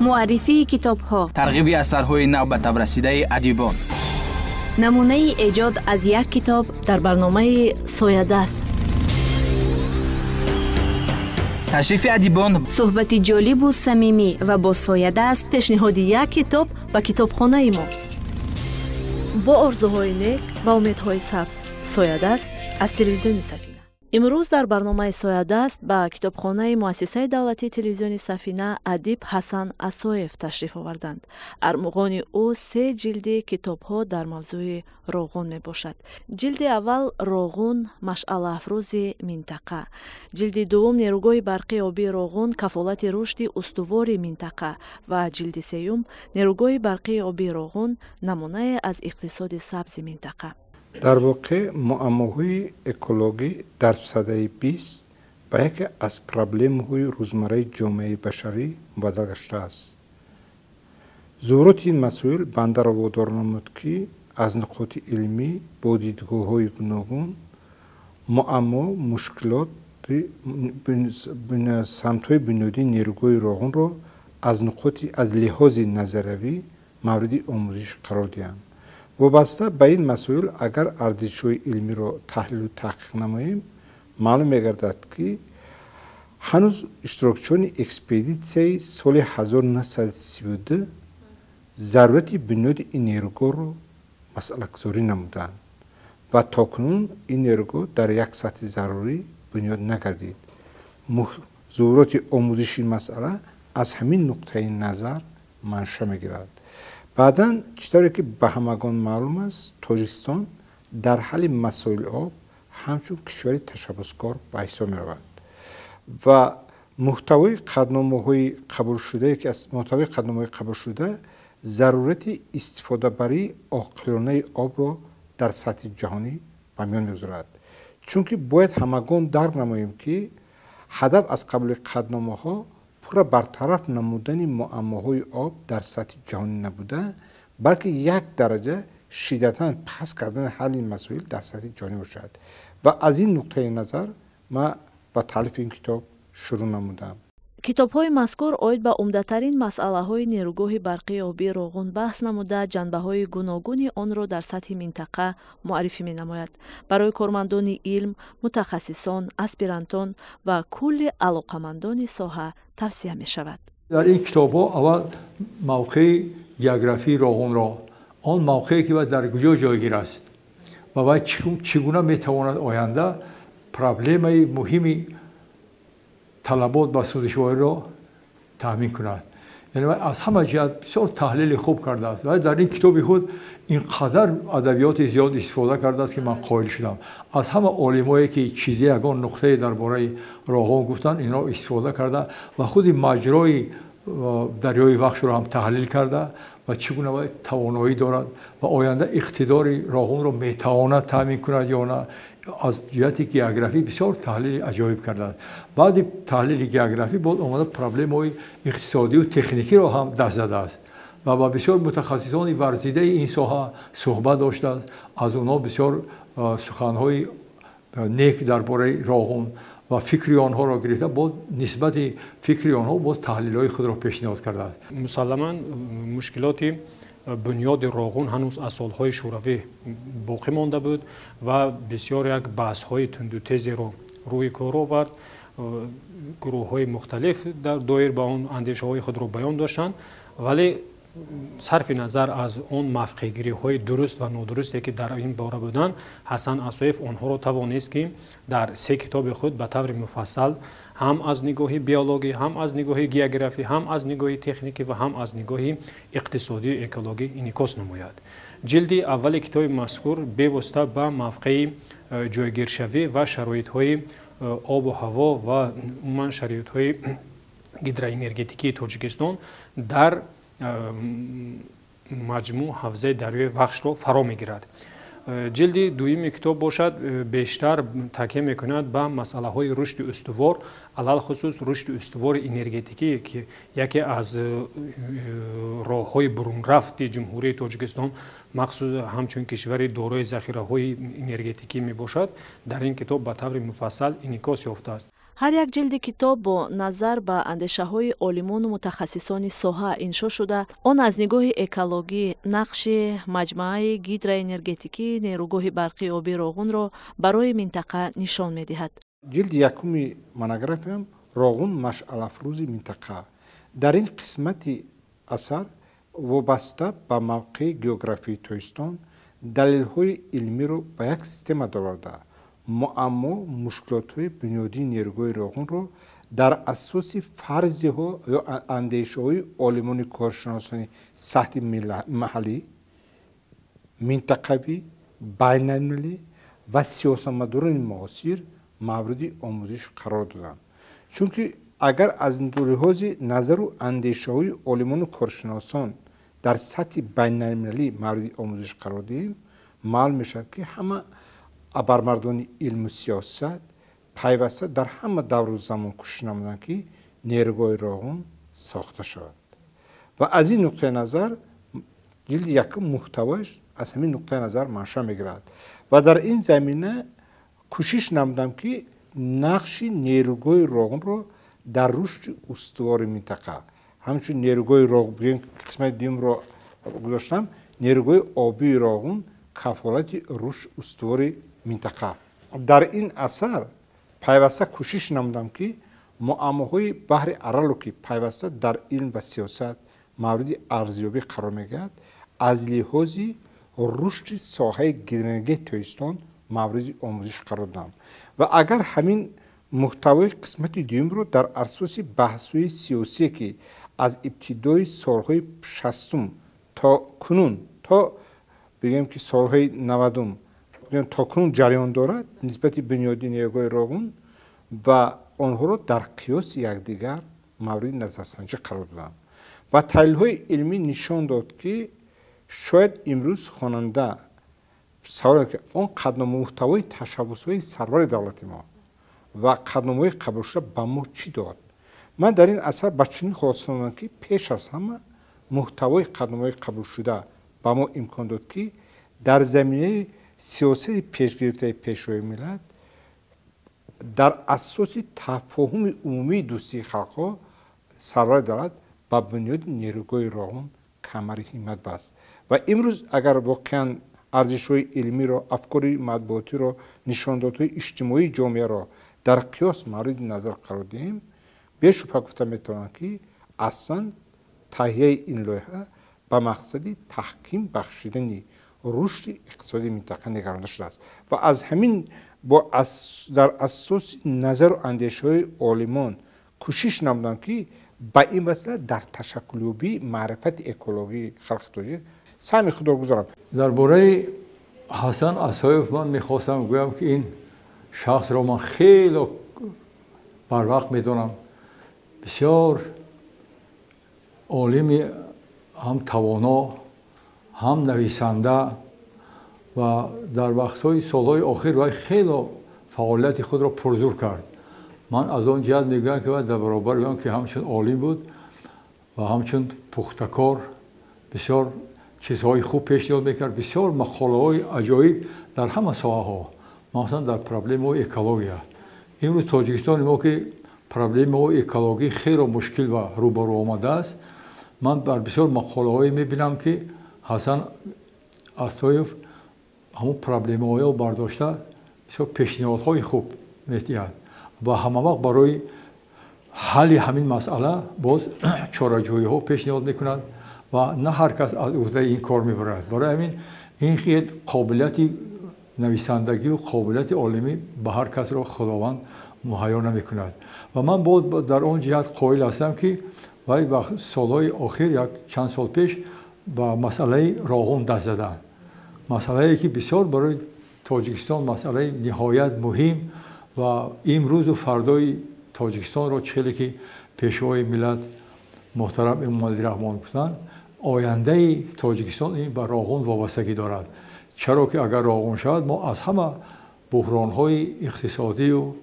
معرفی کتاب‌ها، ترغیب اثرهای نو به تبرسیده ادیبان، نمونه ایجاد از یک کتاب در برنامه سویدست. تشریف ادیبان، صحبت جالب و صمیمی و با سویدست، پیشنهاد یک کتاب به کتابخانه ما. با آرزوهای نیک و امیدهای سبز. سویدست از تلویزیون سفینه. امروز در برنامه سویدست به کتابخانه مؤسسه دولتی تلویزیون سفینه ادیب حسن اسویف تشریف آوردند. ارمغان او 3 جلد کتاب‌ها در موضوع روغن می باشد. جلد اول روغن مشعل افروز منطقه، جلد دوم نیروگاه برقی آبی روغن کفالت رشد استوار منطقه و جلد سوم نیروگاه برقی آبی روغن نمونه از اقتصاد سبز منطقه. در واقع معماهای اکولوژی در سده 20 به یکی از پرابلم‌های روزمره جامعه بشری مبادله گشته است. ظهورات این مسائل بنده را وادار نمود که از نقاط علمی با دیدگاه‌های گوناگون معما مشکلات سمت‌های بنیادی نیروگاه روغن را از لحاظ نظروی مورد آموزش قرار دهند. وابسته به این مسائل اگر ارزش‌های علمی را تحلیل و تحقیق نماییم، معلوم می‌گردد که هنوز اشتراکچیان اکسپدیسیون سال 1932 ضرورت بنیاد این نیروگاه را مسئله گذاری نمودند و تاکنون این نیروگاه در یک سطح ضروری بنیاد نگردید. ظهورات آموزش این مسئله از همین نقطه نظر منشأ می‌گیرد. بعداً چطوری که به همگان معلوم است، تاجیکستان در حل مسائل آب همچون کشوری تشبثکار به حساب می رود و محتوای قطعنامه‌های قبول شده که از محتوای قطعنامه‌های قبول شده ضرورت استفاده برای عاقلانه آب را در سطح جهانی به میان می‌گذارد. چون که باید همگان درک نماییم که هدف از قبول قطعنامه‌ها پورا برطرف نمودن معماهای آب در سطح جهانی نبوده، بلکه یک درجه شدتاً پس کردن حل این مسائل در سطح جهانی باشد و از این نقطه نظر ما با تالیف این کتاب شروع نمودم. کتاب‌های مذکور اوید به عمده‌ترین مسئله‌های نیروگاه برقی آبی روغن بحث نموده جنبه‌های گوناگون آن را در سطح منطقه معرفی می‌نماید. برای کارمندان علم، متخصصان، اسپیرانتان و کل علاقه‌مندان ساحه توصیه می‌شود. در این کتاب‌ها اول موقع گئوگرافی روغن را، آن موقعی که در کجا جایگیر است و باید چگونه می‌تواند آینده پرابلم مهمی طلبات با سودشواری را تامین کند. یعنی از همه جهت بسیار تحلیل خوب کرده است و در این کتاب خود اینقدر ادبیات زیاد استفاده کرده است که من قائل شدم. از همه عالمایی که چیزی یگان نقطه درباره روغن گفتن این را استفاده کرده و خود ماجرای دریای وخش را هم تحلیل کرده و چگونه باید توانایی دارد و آینده اقتدار روغن را میتواند تامین کند یا نه. از جهت گئوگرافی بسیار تحلیل عجایب کرده. بعد تحلیل گئوگرافی بود اومده پرابلم‌های اقتصادی و تکنیکی را هم دست زده است و با بسیار متخصصان ورزیده این ساحه صحبت داشته است. از اونها بسیار سخن‌های نیک درباره روغن و فکری آنها را گرفته بود نسبت فکری آنها بود تحلیل‌های خود را پیشنهاد کرده است. مسلماً مشکلات بنیاد روغن هنوز از سالهای شوروی باقی مانده بود و بسیار یک بحث‌های تند و تیزی رو روی کار آورد. گروه‌های مختلف در دایر به آن اندیشه‌های خود را بیان داشتند، ولی صرف نظر از اون موقع‌گیری‌های درست و نادرستی که در این باره بودند، حسن اسویف آنها را توانست که در 3 کتاب خود به طور مفصل هم از نگاه بیولوژی، هم از نگاه گئوگرافی، هم از نگاه تکنیکی و هم از نگاه اقتصادی و اکولوژی انعکاس نماید. جلد اول کتاب مذکور بواسطه به موقع جایگیرشوی و شرایط‌های آب و هوا و عموما شرایط‌های هیدروانرژتیکی تاجیکستان در مجموع حوزه دریای وخش را فرا می‌گیرد. جلد دوم کتاب باشد بیشتر تاکید می‌کند به مسئله‌های رشد استوار، علل خصوص رشد استوار انرژتیکی که یکی از راه‌های برون رفت جمهوری تاجیکستان مخصوص همچون کشور دارای ذخیره‌های انرژتیکی میباشد، در این کتاب به طور مفصل انعکاس یافته است. ҳар як ҷилди китоб бо назар ба андешаҳои олимону мутахассисони соҳа иншо шуда, он аз нигоҳи экологӣ нақши маҷмӯаи гидроэнергетикӣ нерӯгоҳи барқи оби Роғунро барои минтақа нишон медиҳад. ҷилди якуми монографиям Роғун машъалафрӯзи минтақа. дар ин қисмати асар вобаста ба мавқеи географии Тоҳистон далелҳои илмиро ба як система доварда, муаммо мушкилотҳои бунёдии нерӯгоҳи Роғунро дар асоси фарзиҳо ё андешаҳои олимони коршиносони сатҳи маҳаллӣ, минтақавӣ, байналмилалӣ ва сиёсатмадорони муосир мавриди омӯзиш қарор доданд. чунки агар аз лиҳози назару андешаҳои олимону коршиносон дар сатҳи байналмилалӣ мавриди омӯзиш қарор диҳем, маълум мешавад ки ҳама абармардони илму сиёсат пайваста дар ҳама давру замон кӯшиш намуданд ки нерӯгоҳи Роғун сохта шавад. ва аз ин нуқтаи назар ҷилди якум муҳтавояш аз ҳамин нуқтаи назар манша мегирад ва дар ин замина кӯшиш намудам ки нақши нерӯгоҳи Роғунро дар рушди устувори минтақа, ҳамчун нерӯгоҳи Роғун қисмати дуюмро гузоштам, нерӯгоҳи обии Роғун кафолати рушди устувори минтақа. дар ин асар пайваста кӯшиш намудам ки муаммоҳои баҳри Аралро ки пайваста дар илм ва сиёсат мавриди арзёбӣ қарор мегирад, аз лиҳози рушди соҳаи гидроэнергияи Тоҳистон мавриди омӯзиш қарор додам. ва агар ҳамин муҳтавои қисмати дуюмро дар асоси баҳсҳои сиёсие ки аз ибтидои солҳои 60 то кунун, то бигем ки солҳои 90 то кунун ҷараён дорад нисбати бунёдии нерӯгоҳи Роғун ва онҳоро дар қиёси якдигар мавриди назарсанҷӣ қарор додам. ва таҳлилҳои илмӣ нишон дод ки шояд имрӯз хонанда савол ки он қадномаи муҳтавои ташаббусҳои сарвари давлати мо ва қадномаҳои қабулшуда ба мо чӣ дод. ман дар ин асар ба чунин хулоса намудам ки пеш аз ҳама муҳтавои қадномаҳои қабулшуда ба мо имкон дод ки дар заминаи сиёсати пешгирифтаи пешрои миллат дар асоси тафоҳуми умумии дӯстии халқҳо сарвари давлат ба бунёди нерӯгоҳи Роғун камари ҳиммат баст. ва имрӯз агар воқеан арзишҳои илмиро, афкори матбуотиро, нишондодҳои иҷтимоии ҷомеаро дар қиёс мавриди назар қарор диҳем, бешубҳа гуфта метавонам ки аслан таҳияи ин лоиҳа ба мақсади таҳким бахшидани рушди иқтисодии минтақа нигаронда шудааст. ва аз ҳамин дар асоси назару андешаҳои олимон кӯшиш намудам ки ба ин васила дар ташаккулёбии маърифати экологии халқи тоҷик саъми худро гузорам. дар бораи Ҳасан Асоев ман мехостам гӯям ки ин шахсро ман хело барвақт медонам. бисёр олими ҳам тавоно, ҳам нависанда ва дар вақтҳои солҳои охир вай хело фаъолияти худро пурзур кард. ман аз он ҷиҳат мегӯям ки вай дар баробар он ки ҳамчун олим буд ва ҳамчун пухтакор бисёр чизҳои хуб пешниҳод мекард, бисёр мақолаҳои аҷоиб дар ҳама соҳаҳо, махсусан дар проблемаҳои экология. имрӯз Тоҷикистони мо ки проблемаҳои экологӣ хело мушкил ва рӯбарӯ омадааст, ман дар бисёр мақолаҳое мебинам ки Ҳасан Асоев ҳамун проблемаҳоро бардошта бисёр пешниҳодҳои хуб медиҳад ва ҳамавақт барои ҳалли ҳамин масъала боз чораҷӯиҳо пешниҳод мекунад ва на ҳар кас аз ӯҳдаи ин кор мебарад. барои ҳамин ин хел қобилияти нависандагию қобилияти олимӣ ба ҳар касро худованд муҳайё намекунад. ва ман боз дар он ҷиҳат қоил ҳастам ки вай ба солҳои охир як чанд сол пеш ба масъалаи Роғун даст заданд. масъалае ки бисёр барои Тоҷикистон масъалаи ниҳоят муҳим ва имрӯзу фардои Тоҷикистонро челе ки пешвои миллат муҳтарам Эмомалӣ Раҳмон гуфтанд, ояндаи Тоҷикистон ин ба Роғун вобастагӣ дорад. чаро ки агар Роғун шавад мо аз ҳама буҳронҳои иқтисодию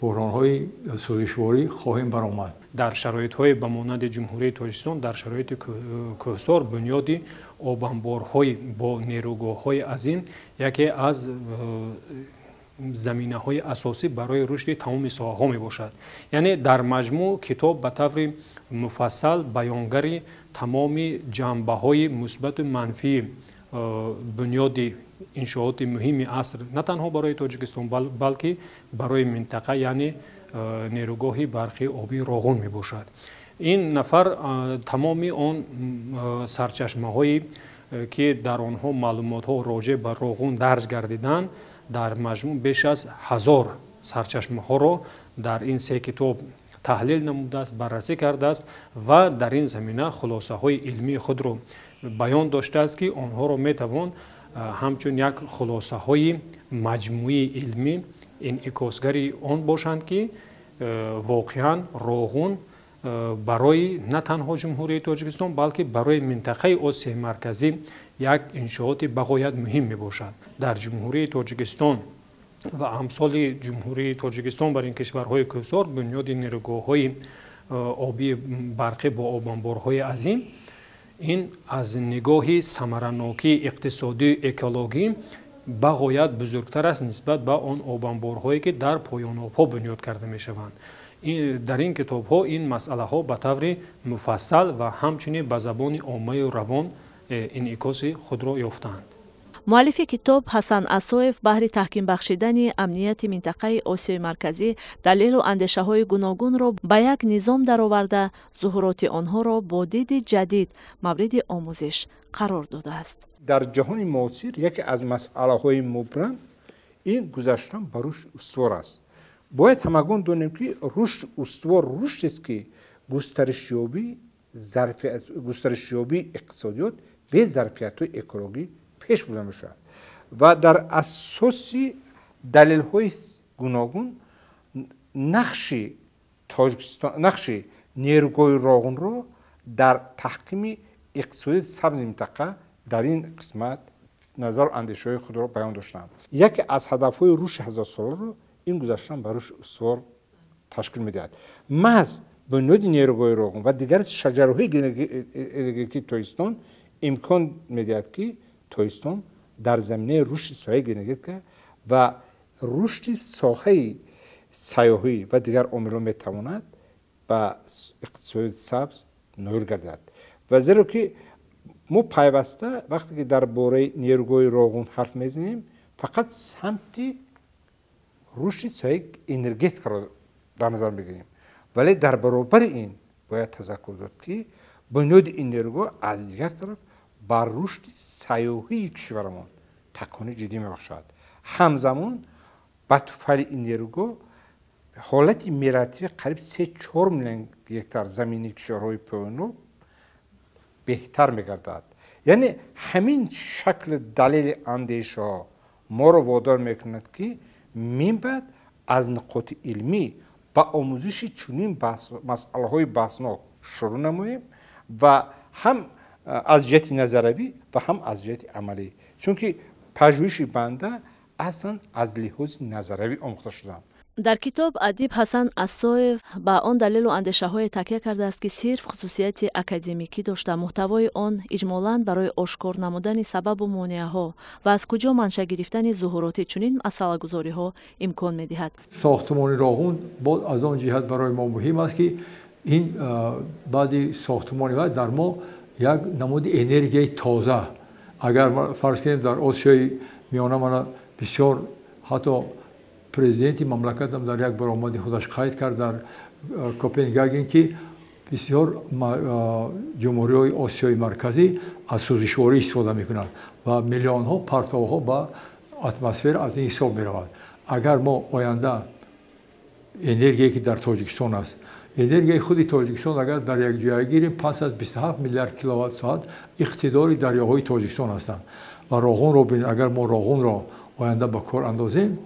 буҳронҳои сӯзишворӣ хоҳем баромад. дар шароитҳои ба монанди ҷумҳурии Тоҷикистон дар шароити кӯҳсор бунёди обанборҳои бо нерӯгоҳҳои азим яке аз заминаҳои асосӣ барои рушди тамоми соҳаҳо мебошад. яъне дар маҷмӯъ китоб ба таври муфассал баёнгари тамоми ҷанбаҳои мусбату манфии бунёди иншооти муҳими аср на танҳо барои тоҷикистон балки барои минтақа яъне нерӯгоҳи барқи оби Роғун мебошад. ин нафар тамоми он сарчашмаҳои ки дар онҳо маълумотҳо роҷеъ ба Роғун дарҷ гардиданд дар маҷмӯъ беш аз 1000 сарчашмаҳоро дар ин се китоб таҳлил намудааст, баррасӣ кардааст ва дар ин замина хулосаҳои илмии худро баён доштааст ки онҳоро метавон ҳамчун як хулосаҳои маҷмӯии илмӣ инъикосгари он бошанд ки воқеан Роғун барои на танҳо ҷумҳурии Тоҷикистон балки барои минтақаи Осияи марказӣ як иншооти бағоят муҳим мебошад. дар ҷумҳурии Тоҷикистон ва амсоли ҷумҳурии Тоҷикистон бар ин кишварҳои кӯсор бунёди нерӯгоҳҳои оби барқӣ бо обанборҳои азим ин аз нигоҳи самаранокии иқтисодию экологӣ бағоят бузургтар аст нисбат ба он обанборҳое ки дар поёнобҳо бунёд карда мешаванд. дар ин китобҳо ин масъалаҳо ба таври муфассал ва ҳамчунин ба забони оммаю равон инъикоси худро ёфтаанд. муаллифи китоб Ҳасан Асоев баҳри таҳким бахшидани амнияти минтақаи Осиёи марказӣ далелу андешаҳои гуногунро ба як низом дароварда зуҳуроти онҳоро бо диди ҷадид мавриди омӯзиш қарор додааст. дар ҷаҳони муосир яке аз масъалаҳои мубрам ин гузаштан ба рушд устувор аст. бояд ҳамагон донем ки рушд устувор рушдест ки густаришёбии иқтисодиёт без зарфиятҳои экологӣ пеш бурда мешавад ва дар асоси далелҳои гуногун нақши нерӯгоҳи Роғунро дар таҳкими иқтисодияти сабзи минтақа дар ин қисмат назару андешаҳои худро баён доштанд. яке аз ҳадафҳои рушди ҳазорсоларо ин гузаштан ба рушди устувор ташкил медиҳад. маҳз бунёди нерӯгоҳи Роғун ва дигар шаҷараҳои генетикии Тоҷикистон имкон медиҳад ки Тоҷикистон дар заминаи рушди соҳаи генетика ва рушди соҳаи сайёҳӣ ва дигар омилҳо метавонад ба иқтисодияти сабз ноил гардад. ва зеро ки мо пайваста вақте ки дар бораи нерӯгоҳи Роғун ҳарф мезанем фақат самти рушди соҳаи энергетикаро дар назар бигирем, вале дар баробари ин бояд тазаккур дод ки бунёди ин нерӯгоҳ аз дигар тараф ба рушди сайёҳии кишварамон такони ҷиддӣ мебахшад. ҳамзамон ба туфайли ин нерӯгоҳ ҳолати мелиоративии қариб 3-4 миллион гектар замини кишварҳои поёноб беҳтар мегардад. яъне ҳамин шакли далели андешаҳо моро водор мекунад ки мебаъд аз нуқоти илмӣ ба омӯзиши чунин масъалаҳои баҳснок шурӯъ намоем ва ҳам аз ҷиҳати назаравӣ ва ҳам аз ҷиҳати амалӣ, чунки пажӯҳиши банда аслан аз лиҳози назаравӣ омӯхта шудаам. дар китоб адиб Ҳасан Асоев ба он далелу андешаҳое такя кардааст ки сирф хусусияти академикӣ дошта муҳтавои он иҷмолан барои ошкор намудани сабабу монеаҳо ва аз куҷо манша гирифтани зуҳуроти чунин масъалагузориҳо имкон медиҳад. сохтмони Роғун боз аз он ҷиҳат барои мо муҳим аст ки ин баъди сохтмони вай дар мо як намуди энергияи тоза, агар фарз кунем дар Осиёи миёна мана бисёр ҳатто президенти мамлакатам дар як бар омади худаш қайд кард дар Копенгаген ки бисёр ҷумҳуриҳои Осиёи марказӣ аз сӯзишворӣ истифода мекунанд ва миллионҳо партовҳо ба атмосфера аз ин ҳисоб меравад. агар мо оянда энергияе ки дар Тоҷикистон аст, энергияи худи Тоҷикистон агар дар як ҷоя гирем 527 миллиард киловатт-соат иқтидори дарёҳои Тоҷикистон ҳастанд ва Роғунро бинед, агар мо Роғунро оянда ба кор андозем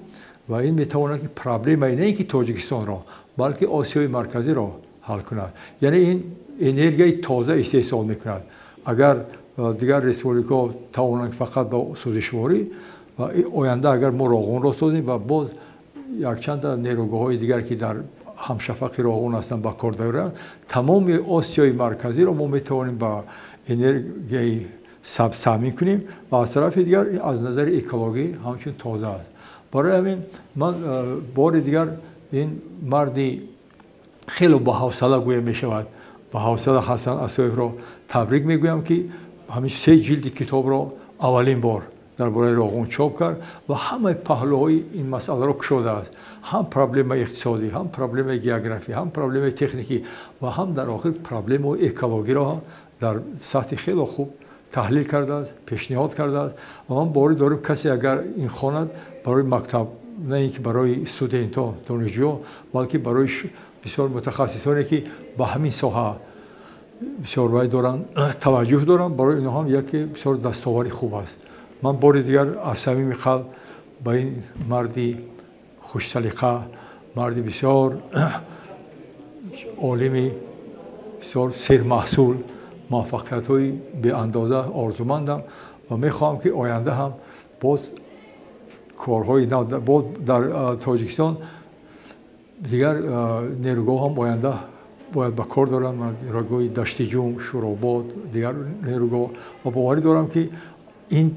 ва ин метавонад ки проблемаи не ин ки Тоҷикистонро балки Осиёи марказиро ҳал кунад. яъне ин энергияи тоза истеҳсол мекунад. агар дигар республикаҳо тавонанд фақат ба сӯзишворӣ ва оянда агар мо Роғунро созем ва боз якчанда нерӯгоҳҳои дигар ки дар ҳамшафақи Роғун ҳастанд ба кор доранд, тамоми Осиёи марказиро мо метавонем ба энергияи сабз таъмин кунем ва аз тарафи дигар аз назари экологӣ ҳамчун тоза аст برای همین من بار دیگر این مردی خیلی با حوصله گویا می شود. با حوصله حسن عصایف را تبریک میگویم که همین 3 جلد کتاب را اولین بار درباره روغن چاپ کرد و همه پهلوهای این مسئله را کشوده است. هم پرابلم اقتصادی، هم پرابلم گیوگرافی، هم پرابلم تکنیکی و هم در آخر پرابلم اکولوژی را در سطح خیلی خوب تحلیل کرده است، پیشنهاد کرده است. و من باور دارم کسی اگر این خواند برای مکتب، نه اینکه برای استودنت‌ها، دانشجوها، بلکه برای بسیار متخصصانی که به همین ساحه بسیار وای دارن، توجه دارن، برای اینها هم یک بسیار دستاوری خوب است. من بار دیگر از صمیم قلب با این مردی خوش سلیقه، مردی بسیار عالمی، بسیار سرمحصول، موفقیت‌های به اندازه آرزومندم و می‌خواهم که آینده هم باز کارهای نو در تاجیکستان دیگر نیروگاه هم آینده باید به کار دارم. نیروگاه دشتی جوم، شوراباد، دیگر نیروگاه و باوری دارم که این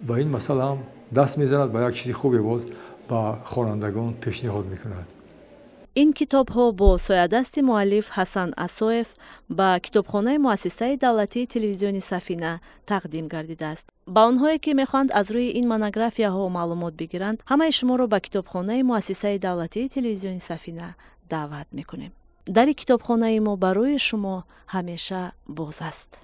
با این مسئله هم دست میزند به یک چیز خوبی باز با خوانندگان پیشنهاد میکند. این کتاب ها با سویدست مؤلف حسن عصایف به کتابخانه مؤسسه دولتی تلویزیونی سفینه تقدیم گردیده است. با آنهایی که میخواهند از روی این مونوگرافیا ها معلومات بگیرند، همه شما را به کتابخانه مؤسسه دولتی تلویزیونی سفینه دعوت میکنیم. در کتابخانه ما برای شما همیشه باز است.